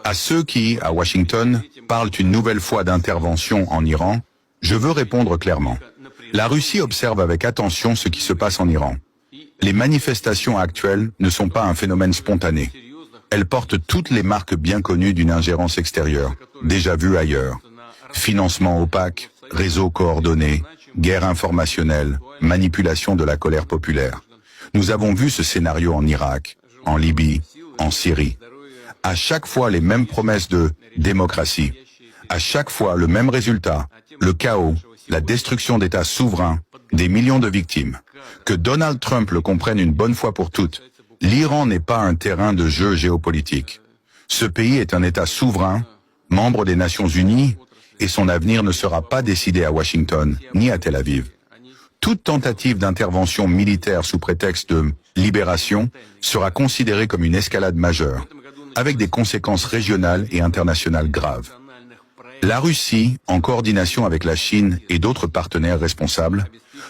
À ceux qui, à Washington, parlent une nouvelle fois d'intervention en Iran, je veux répondre clairement. La Russie observe avec attention ce qui se passe en Iran. Les manifestations actuelles ne sont pas un phénomène spontané. Elles portent toutes les marques bien connues d'une ingérence extérieure, déjà vue ailleurs. Financement opaque, réseaux coordonnés, guerre informationnelle, manipulation de la colère populaire. Nous avons vu ce scénario en Irak, en Libye, en Syrie. À chaque fois les mêmes promesses de démocratie. À chaque fois le même résultat, le chaos, la destruction d'États souverains, des millions de victimes. Que Donald Trump le comprenne une bonne fois pour toutes, l'Iran n'est pas un terrain de jeu géopolitique. Ce pays est un État souverain, membre des Nations Unies, et son avenir ne sera pas décidé à Washington ni à Tel Aviv. Toute tentative d'intervention militaire sous prétexte de libération sera considérée comme une escalade majeure, avec des conséquences régionales et internationales graves. La Russie, en coordination avec la Chine et d'autres partenaires responsables,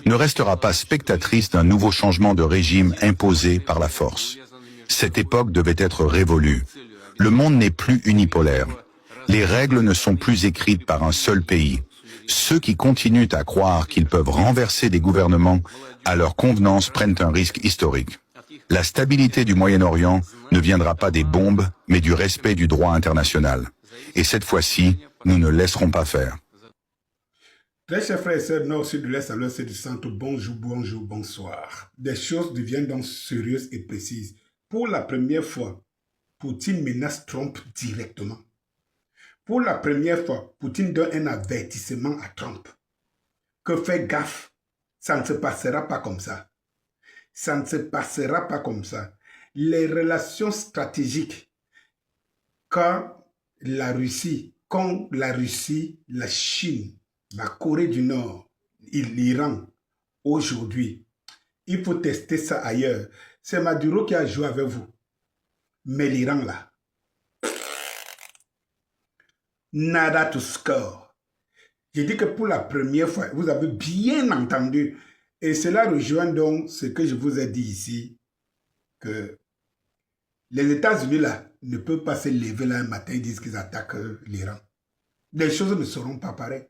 ne restera pas spectatrice d'un nouveau changement de régime imposé par la force. Cette époque devait être révolue. Le monde n'est plus unipolaire. Les règles ne sont plus écrites par un seul pays. Ceux qui continuent à croire qu'ils peuvent renverser des gouvernements à leur convenance prennent un risque historique. La stabilité du Moyen-Orient ne viendra pas des bombes, mais du respect du droit international. Et cette fois-ci, nous ne laisserons pas faire. Très chers frères et sœurs, nord, sud, de l'est, à l'ouest et du centre, bonjour, bonjour, bonsoir. Des choses deviennent donc sérieuses et précises. Pour la première fois, Poutine menace Trump directement. Pour la première fois, Poutine donne un avertissement à Trump. Que fais gaffe, ça ne se passera pas comme ça. Ça ne se passera pas comme ça. Les relations stratégiques, quand la Russie, la Chine, la Corée du Nord et l'Iran, aujourd'hui, il faut tester ça ailleurs. C'est Maduro qui a joué avec vous. Mais l'Iran, là, nada to score. J'ai dit que pour la première fois, vous avez bien entendu, et cela rejoint donc ce que je vous ai dit ici, que les États-Unis, là, ne peuvent pas se lever là un matin et dire qu'ils attaquent l'Iran. Les choses ne seront pas pareilles.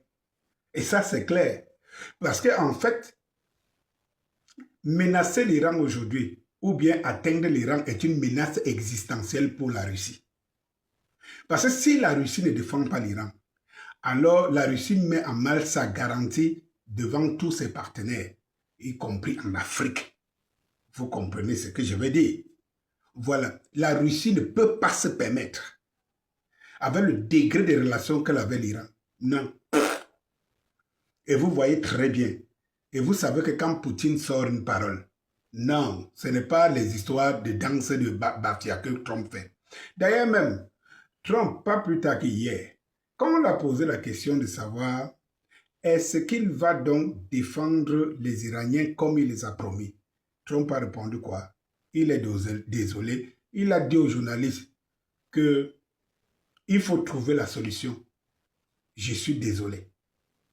Et ça, c'est clair. Parce qu'en fait, menacer l'Iran aujourd'hui, ou bien atteindre l'Iran, est une menace existentielle pour la Russie. Parce que si la Russie ne défend pas l'Iran, alors la Russie met en mal sa garantie devant tous ses partenaires, y compris en Afrique. Vous comprenez ce que je veux dire? Voilà, la Russie ne peut pas se permettre, avec le degré de relations qu'elle avait l'Iran. Non. Et vous voyez très bien. Et vous savez que quand Poutine sort une parole, non, ce n'est pas les histoires de danse de Bafia que Trump fait. D'ailleurs même, Trump, pas plus tard qu'hier, quand on a posé la question de savoir est-ce qu'il va donc défendre les Iraniens comme il les a promis, Trump a répondu quoi? Il est désolé. Il a dit aux journalistes que il faut trouver la solution. Je suis désolé.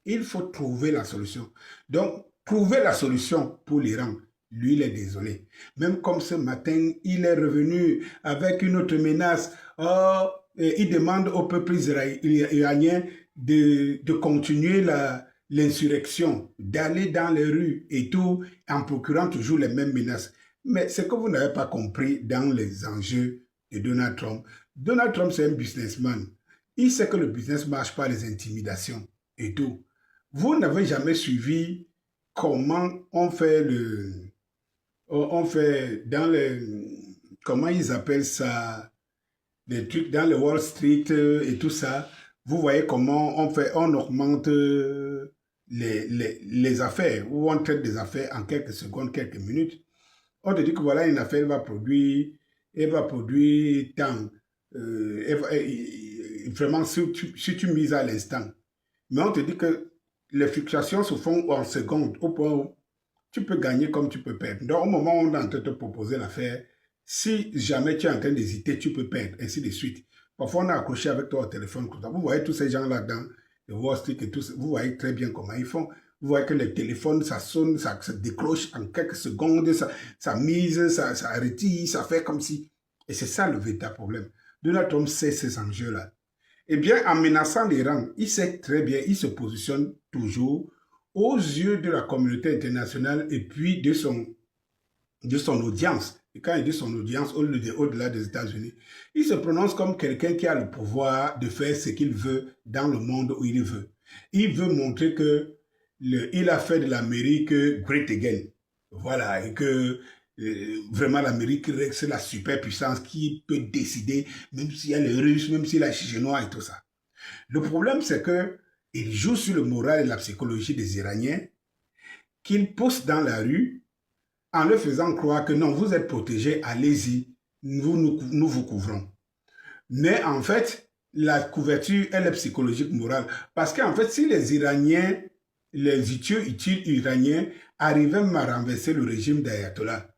Il faut trouver la solution. Donc, trouver la solution pour l'Iran, lui, il est désolé. Même comme ce matin, il est revenu avec une autre menace. Oh, il demande au peuple iranien de continuer l'insurrection, d'aller dans les rues et tout, en procurant toujours les mêmes menaces. Mais ce que vous n'avez pas compris dans les enjeux de Donald Trump, c'est un businessman. Il sait que le business marche par les intimidations et tout. Vous n'avez jamais suivi comment on fait dans comment ils appellent ça, les trucs dans le Wall Street et tout ça. Vous voyez comment on augmente les affaires, ou on traite des affaires en quelques secondes, quelques minutes. On te dit que voilà une affaire, elle va produire tant. Vraiment, si tu mises à l'instant. Mais on te dit que les fluctuations se font en secondes, au point où tu peux gagner comme tu peux perdre. Donc, au moment où on est en train de te proposer l'affaire, si jamais tu es en train d'hésiter, tu peux perdre, ainsi de suite. Parfois, on est accroché avec toi au téléphone. Vous voyez tous ces gens là-dedans, le Wall Street et tout ça, vous voyez très bien comment ils font. Vous voyez que les téléphones, ça sonne, ça décroche en quelques secondes, ça mise, ça retire, ça fait comme si. Et c'est ça le véritable problème. Donald Trump sait ces enjeux-là. Eh bien, en menaçant l'Iran, il sait très bien, il se positionne toujours aux yeux de la communauté internationale et puis de son audience. Et quand il dit son audience, au-delà des États-Unis, il se prononce comme quelqu'un qui a le pouvoir de faire ce qu'il veut dans le monde où il veut. Il veut montrer que il a fait de l'Amérique great again. Voilà, et que vraiment l'Amérique, c'est la superpuissance qui peut décider, même s'il y a les Russes, même s'il y a les Chinois et tout ça. Le problème, c'est que il joue sur le moral et la psychologie des Iraniens, qu'il pousse dans la rue en leur faisant croire que non, vous êtes protégés, allez-y, nous vous couvrons. Mais en fait, la couverture, elle est psychologique, morale. Parce qu'en fait, si les Iraniens, les utiles iraniens arrivaient même à renverser le régime d'Ayatollah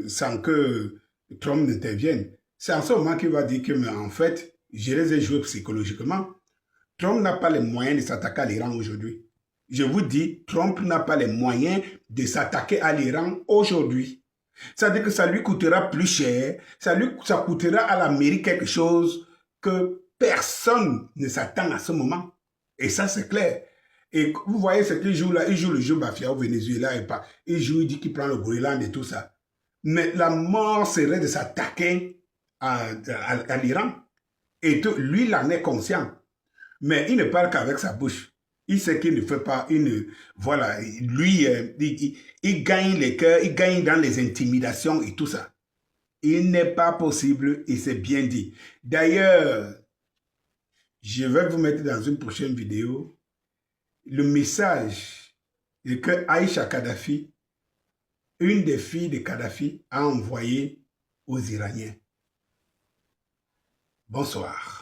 sans que Trump n'intervienne, c'est en ce moment qu'il va dire que, mais en fait, je les ai joués psychologiquement. Trump n'a pas les moyens de s'attaquer à l'Iran aujourd'hui. Je vous dis, Trump n'a pas les moyens de s'attaquer à l'Iran aujourd'hui. C'est-à-dire que ça lui coûtera plus cher, ça coûtera à l'Amérique quelque chose que personne ne s'attend à ce moment. Et ça, c'est clair. Et vous voyez ce qu'il joue là, il joue le jeu mafia au Venezuela et pas. Il joue, il dit qu'il prend le Groenland et tout ça. Mais la mort serait de s'attaquer à l'Iran. Et lui, il en est conscient. Mais il ne parle qu'avec sa bouche. Il sait qu'il ne fait pas voilà, lui, il gagne les cœurs, il gagne dans les intimidations et tout ça. Il n'est pas possible et c'est bien dit. D'ailleurs, je vais vous mettre dans une prochaine vidéo le message que Aïcha Kadhafi, une des filles de Kadhafi, a envoyé aux Iraniens. Bonsoir.